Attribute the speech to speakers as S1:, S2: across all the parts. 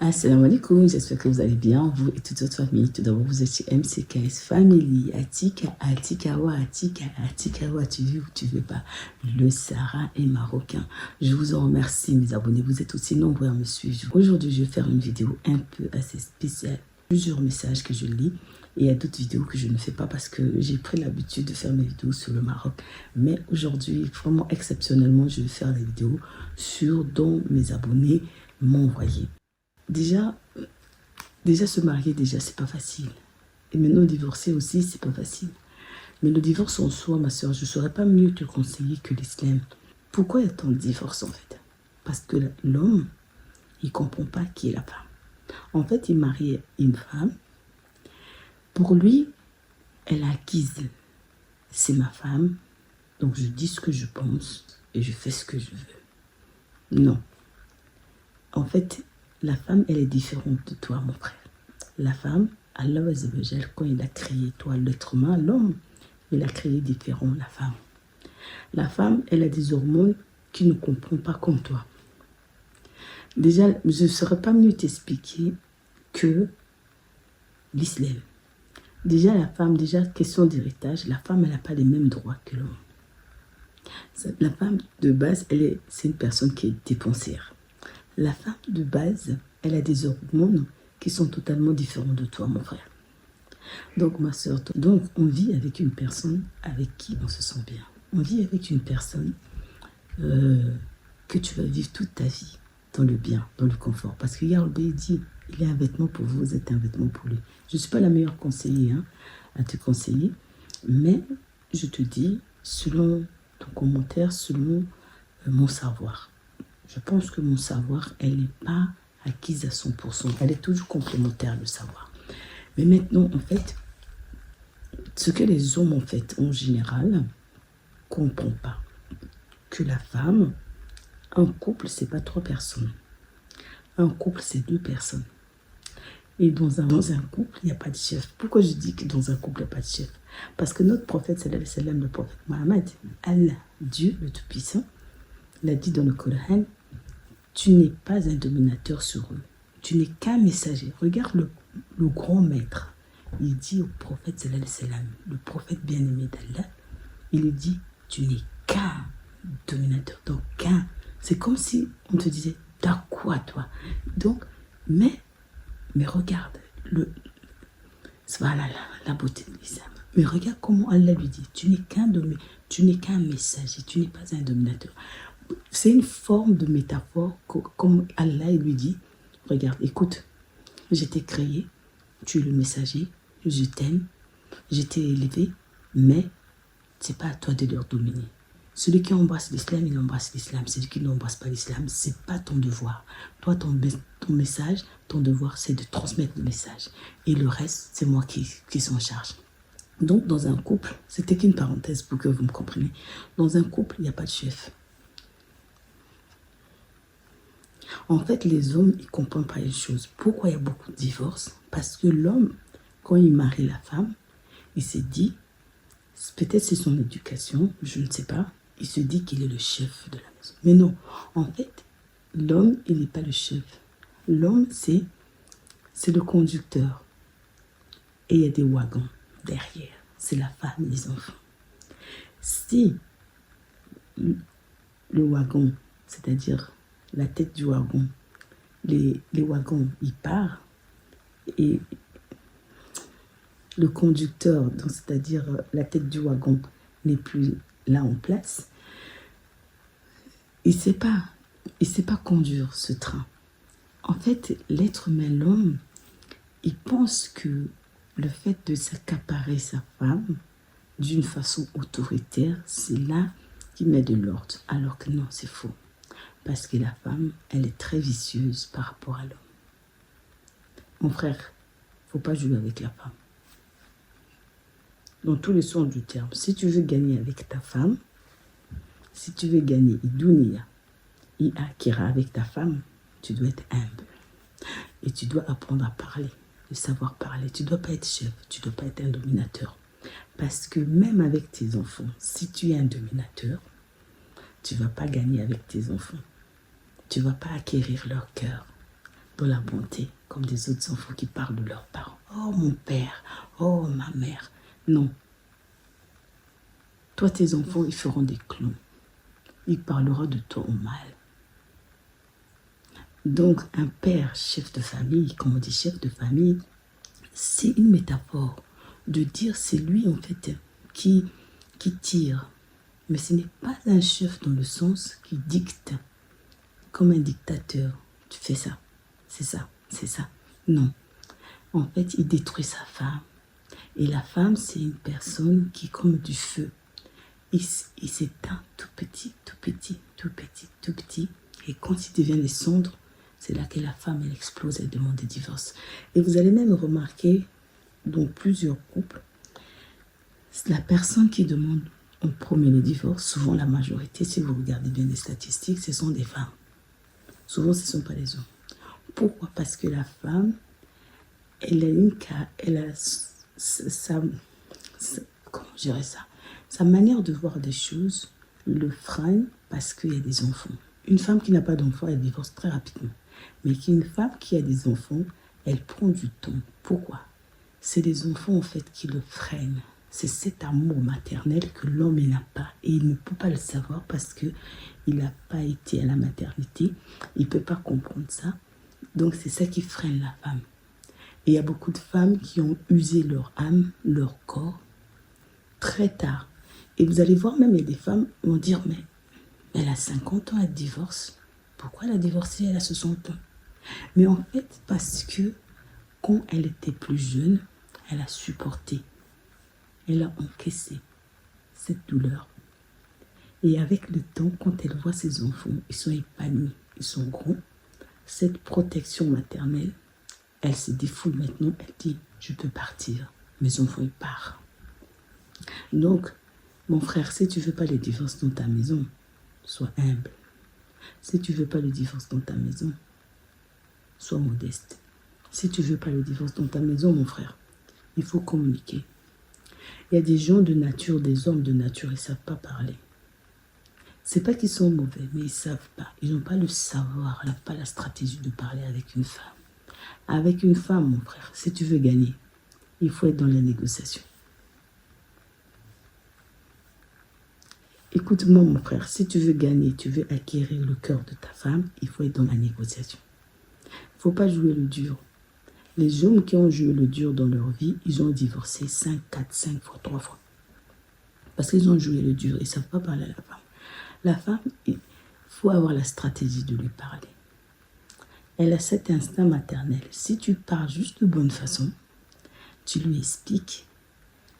S1: Assalamu alaikum, j'espère que vous allez bien, vous et toute votre famille. Tout d'abord, vous êtes chez MCKS Family, Atika, Atikawa, Atika, Atikawa, tu veux ou tu veux pas. Le Sahara est marocain. Je vous en remercie, mes abonnés, vous êtes aussi nombreux à me suivre. Aujourd'hui, je vais faire une vidéo un peu assez spéciale. Plusieurs messages que je lis et il y a d'autres vidéos que je ne fais pas parce que j'ai pris l'habitude de faire mes vidéos sur le Maroc. Mais aujourd'hui, vraiment exceptionnellement, je vais faire des vidéos sur dont mes abonnés m'ont envoyé. Déjà se marier, c'est pas facile. Et maintenant, divorcer aussi, c'est pas facile. Mais le divorce en soi, ma soeur, je ne saurais pas mieux te conseiller que l'islam. Pourquoi y a tant de divorce en fait? Parce que l'homme, il ne comprend pas qui est la femme. En fait, il marie une femme. Pour lui, elle est acquise. C'est ma femme, donc je dis ce que je pense et je fais ce que je veux. Non. En fait, la femme, elle est différente de toi, mon frère. La femme, Allah, quand il a créé toi, l'être humain, l'homme, il a créé différent la femme. La femme, elle a des hormones qui ne comprend pas comme toi. Déjà, je ne saurais pas mieux t'expliquer que l'islam. Déjà, la femme, question d'héritage, la femme, elle n'a pas les mêmes droits que l'homme. La femme, de base, c'est une personne qui est dépensière. La femme, de base, elle a des hormones qui sont totalement différentes de toi, mon frère. Donc, ma soeur, donc on vit avec une personne avec qui on se sent bien. On vit avec une personne que tu vas vivre toute ta vie dans le bien, dans le confort. Parce que Yahweh dit, il est un vêtement pour vous, vous êtes un vêtement pour lui. Je ne suis pas la meilleure conseillère à te conseiller, mais je te dis, selon ton commentaire, selon mon savoir. Je pense que mon savoir, elle n'est pas acquise à 100%. Elle est toujours complémentaire, le savoir. Mais maintenant, en fait, ce que les hommes, en fait, en général, ne comprennent pas. Que la femme, un couple, c'est pas 3 personnes. Un couple, c'est 2 personnes. Et dans un couple, il n'y a pas de chef. Pourquoi je dis que dans un couple, il n'y a pas de chef? Parce que notre prophète, sallallahu alayhi wa sallam, le prophète Mohammed, Allah, Dieu, le Tout-Puissant, l'a dit dans le Coran, tu n'es pas un dominateur sur eux. Tu n'es qu'un messager. Regarde le grand maître. Il dit au prophète, sallallahu alayhi wa sallam, le prophète bien-aimé d'Allah, il lui dit, tu n'es qu'un dominateur. Donc, qu'un. C'est comme si on te disait, t'as quoi, toi? Donc, mais regarde, voilà la beauté de l'islam. Mais regarde comment Allah lui dit, tu n'es qu'un messager, tu n'es pas un dominateur. C'est une forme de métaphore, comme Allah lui dit, regarde, écoute, je t'ai créé, tu es le messager, je t'aime, je t'ai élevé, mais c'est pas à toi de leur dominer. Celui qui embrasse l'islam, il embrasse l'islam. Celui qui n'embrasse pas l'islam, c'est pas ton devoir. Toi, ton message, ton devoir, c'est de transmettre le message. Et le reste, c'est moi qui s'en charge. Donc, dans un couple, c'était qu'une parenthèse pour que vous me compreniez. Dans un couple, il n'y a pas de chef. En fait, les hommes, ils ne comprennent pas les choses. Pourquoi il y a beaucoup de divorces? Parce que l'homme, quand il marie la femme, il s'est dit, peut-être c'est son éducation, je ne sais pas, il se dit qu'il est le chef de la maison. Mais non, en fait, l'homme, il n'est pas le chef. L'homme, c'est le conducteur. Et il y a des wagons derrière. C'est la femme, les enfants. Si le wagon, c'est-à-dire la tête du wagon, les wagons, ils partent, et le conducteur, c'est-à-dire la tête du wagon, n'est plus là en place, il ne sait pas conduire ce train. En fait, l'être humain, l'homme, il pense que le fait de s'accaparer sa femme d'une façon autoritaire, c'est là qu'il met de l'ordre. Alors que non, c'est faux. Parce que la femme, elle est très vicieuse par rapport à l'homme. Mon frère, il ne faut pas jouer avec la femme. Dans tous les sens du terme. Si tu veux gagner avec ta femme, si tu veux gagner Idunia, Akira avec ta femme, tu dois être humble. Et tu dois apprendre à parler, de savoir parler. Tu ne dois pas être chef, tu ne dois pas être un dominateur. Parce que même avec tes enfants, si tu es un dominateur, tu ne vas pas gagner avec tes enfants. Tu ne vas pas acquérir leur cœur. dans la bonté, comme des autres enfants qui parlent de leurs parents. Oh mon père, oh ma mère. Non. Toi, tes enfants, ils feront des clowns. Ils parleront de toi au mal. Donc, un père, chef de famille, comme on dit chef de famille, c'est une métaphore de dire c'est lui en fait qui tire. Mais ce n'est pas un chef dans le sens qui dicte comme un dictateur. Tu fais ça, c'est ça, c'est ça. Non. En fait, il détruit sa femme. Et la femme, c'est une personne qui est comme du feu. Il s'éteint tout petit, tout petit, tout petit, tout petit. Et quand il devient les cendres, c'est là que la femme, elle explose, elle demande des divorces. Et vous allez même remarquer, dans plusieurs couples, la personne qui demande en premier le divorce, souvent la majorité, si vous regardez bien les statistiques, ce sont des femmes. Souvent, ce ne sont pas les hommes. Pourquoi? Parce que la femme, elle a comment je dirais ça? Sa manière de voir des choses le freine parce qu'il y a des enfants. Une femme qui n'a pas d'enfants, elle divorce très rapidement. Mais une femme qui a des enfants, elle prend du temps. Pourquoi? C'est les enfants en fait qui le freinent. C'est cet amour maternel que l'homme n'a pas. Et il ne peut pas le savoir parce qu'il n'a pas été à la maternité. Il ne peut pas comprendre ça. Donc c'est ça qui freine la femme. Et il y a beaucoup de femmes qui ont usé leur âme, leur corps, très tard. Et vous allez voir, même il y a des femmes qui vont dire, mais elle a 50 ans, elle divorce. Pourquoi elle a divorcé, elle a 60 ans? Mais en fait, parce que quand elle était plus jeune, elle a supporté. Elle a encaissé cette douleur. Et avec le temps, quand elle voit ses enfants, ils sont épanouis, ils sont gros, cette protection maternelle, elle se défoule maintenant, elle dit, je peux partir. Mes enfants, ils partent. Donc, mon frère, si tu ne veux pas le divorce dans ta maison, sois humble. Si tu ne veux pas le divorce dans ta maison, sois modeste. Si tu ne veux pas le divorce dans ta maison, mon frère, il faut communiquer. Il y a des gens de nature, des hommes de nature, ils ne savent pas parler. Ce n'est pas qu'ils sont mauvais, mais ils ne savent pas. Ils n'ont pas le savoir, ils n'ont pas la stratégie de parler avec une femme. Avec une femme, mon frère, si tu veux gagner, il faut être dans la négociation. Écoute-moi, mon frère, si tu veux gagner, tu veux acquérir le cœur de ta femme, il faut être dans la négociation. Il ne faut pas jouer le dur. Les hommes qui ont joué le dur dans leur vie, ils ont divorcé 5, 4, 5 fois, 3 fois. Parce qu'ils ont joué le dur, ils ne savent pas parler à la femme. La femme, il faut avoir la stratégie de lui parler. Elle a cet instinct maternel. Si tu parles juste de bonne façon, tu lui expliques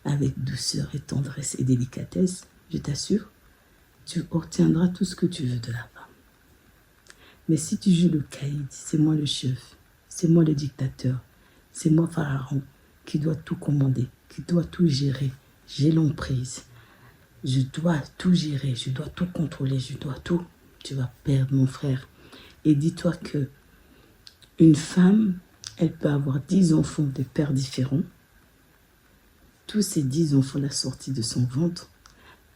S1: avec douceur et tendresse et délicatesse, je t'assure, tu obtiendras tout ce que tu veux de la femme. Mais si tu joues le caïd, c'est moi le chef, c'est moi le dictateur, c'est moi Pharaon qui doit tout commander, qui doit tout gérer. J'ai l'emprise, je dois tout gérer, je dois tout contrôler, je dois tout. Tu vas perdre, mon frère. Et dis-toi que une femme, elle peut avoir 10 enfants de pères différents. Tous ces 10 enfants, la sortie de son ventre,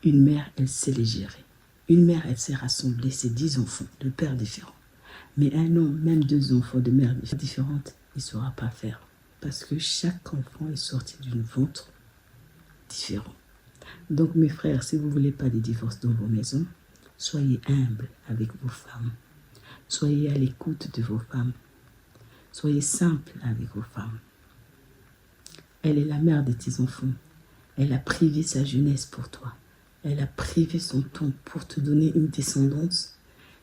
S1: une mère, elle sait les gérer. Une mère, elle sait rassembler ses 10 enfants de pères différents. Mais un homme, même 2 enfants de mères différentes, il ne saura pas faire. Parce que chaque enfant est sorti d'une ventre différente. Donc mes frères, si vous ne voulez pas de divorce dans vos maisons, soyez humbles avec vos femmes. Soyez à l'écoute de vos femmes. Soyez simples avec vos femmes. Elle est la mère de tes enfants. Elle a privé sa jeunesse pour toi. Elle a privé son temps pour te donner une descendance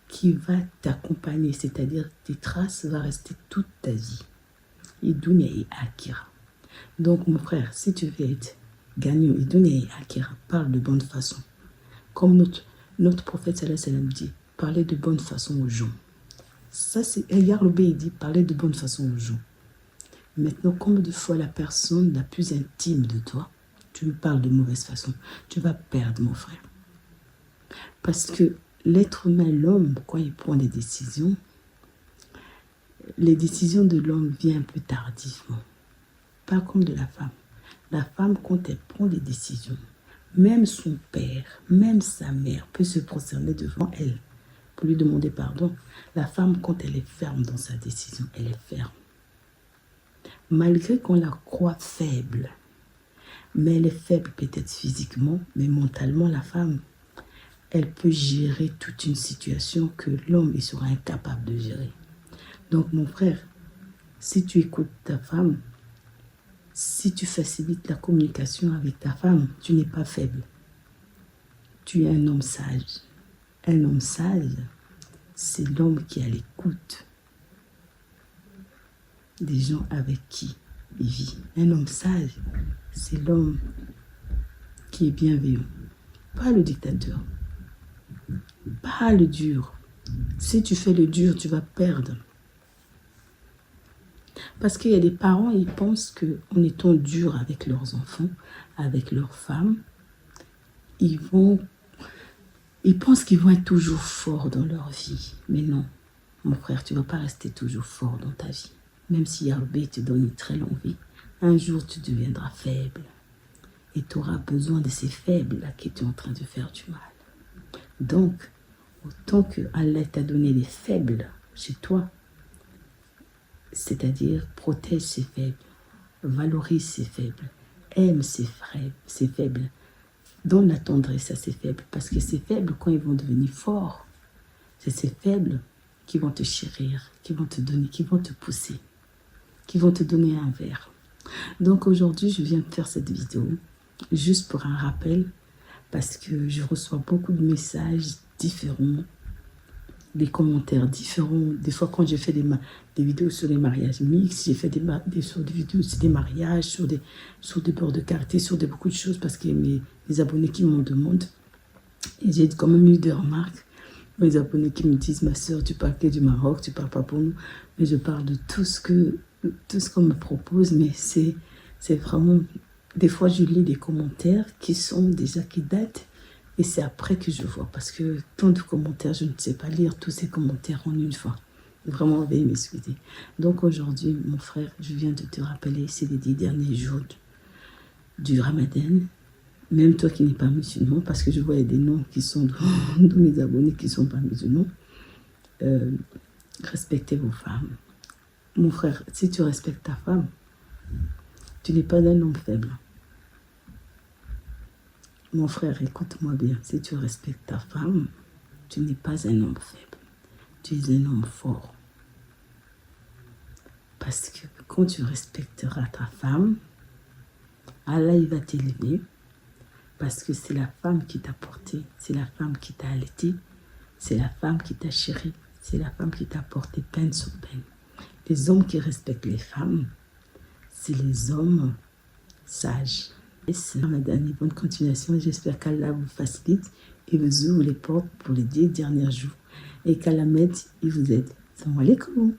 S1: qui va t'accompagner, c'est-à-dire tes traces vont rester toute ta vie. Idunia et Akira. Donc mon frère, si tu veux être gagnant, Idunia et Akira, parle de bonne façon. Comme notre prophète sallallahu alayhi wa sallam dit, parlez de bonne façon aux gens. Ça c'est Yarlobé, il dit, parlez de bonne façon aux gens. Maintenant, combien de fois la personne la plus intime de toi, tu lui parles de mauvaise façon, tu vas perdre, mon frère. Parce que l'être humain, l'homme, quand il prend des décisions, les décisions de l'homme viennent un peu tardivement. Pas comme de la femme. La femme, quand elle prend des décisions, même son père, même sa mère peut se prosterner devant elle pour lui demander pardon. La femme, quand elle est ferme dans sa décision, elle est ferme. Malgré qu'on la croit faible, mais elle est faible peut-être physiquement, mais mentalement, la femme, elle peut gérer toute une situation que l'homme, il sera incapable de gérer. Donc, mon frère, si tu écoutes ta femme, si tu facilites la communication avec ta femme, tu n'es pas faible. Tu es un homme sage. Un homme sage, c'est l'homme qui a l'écoute des gens avec qui il vit. Un homme sage, c'est l'homme qui est bienveillant. Pas le dictateur. Pas le dur. Si tu fais le dur, tu vas perdre. Parce qu'il y a des parents, ils pensent qu'en étant dur avec leurs enfants, avec leurs femmes, ils pensent qu'ils vont être toujours forts dans leur vie. Mais non, mon frère, tu ne vas pas rester toujours fort dans ta vie. Même si Yahweh te donne une très longue vie, un jour tu deviendras faible. Et tu auras besoin de ces faibles-là qui sont en train de faire du mal. Donc, autant que Allah t'a donné des faibles chez toi, c'est-à-dire protège ces faibles, valorise ces faibles, aime ces faibles, donne la tendresse à ces faibles, parce que ces faibles, quand ils vont devenir forts, c'est ces faibles qui vont te chérir, qui vont te donner, qui vont te pousser, qui vont te donner un verre. Donc aujourd'hui, je viens de faire cette vidéo, juste pour un rappel, parce que je reçois beaucoup de messages différents, des commentaires différents. Des fois, quand j'ai fait des vidéos sur les mariages mixtes, j'ai fait des vidéos sur des mariages, sur des bords de quartier, sur beaucoup de choses, parce que mes abonnés qui m'en demandent. Et j'ai quand même eu des remarques. Mes abonnés qui me disent, ma soeur, tu parles que du Maroc, tu parles pas pour nous. Mais je parle de tout ce qu'on me propose, mais c'est vraiment... Des fois, je lis des commentaires qui datent, et c'est après que je vois, parce que tant de commentaires, je ne sais pas lire tous ces commentaires en une fois. Vraiment, veuillez m'excuser. Donc aujourd'hui, mon frère, je viens de te rappeler, c'est les 10 derniers jours du Ramadan. Même toi qui n'es pas musulman, parce que je vois des noms qui sont de mes abonnés qui ne sont pas musulmans. Respectez vos femmes. Mon frère, si tu respectes ta femme, tu n'es pas un homme faible. Mon frère, écoute-moi bien. Si tu respectes ta femme, tu n'es pas un homme faible. Tu es un homme fort. Parce que quand tu respecteras ta femme, Allah, il va t'élever. Parce que c'est la femme qui t'a porté, c'est la femme qui t'a allaité, c'est la femme qui t'a chéri, c'est la femme qui t'a porté peine sur peine. Les hommes qui respectent les femmes, c'est les hommes sages. Madame, bonne continuation. J'espère qu'Allah vous facilite et vous ouvre les portes pour les 10 derniers jours. Et qu'Allah m'aide et vous aide. Salam alaikum.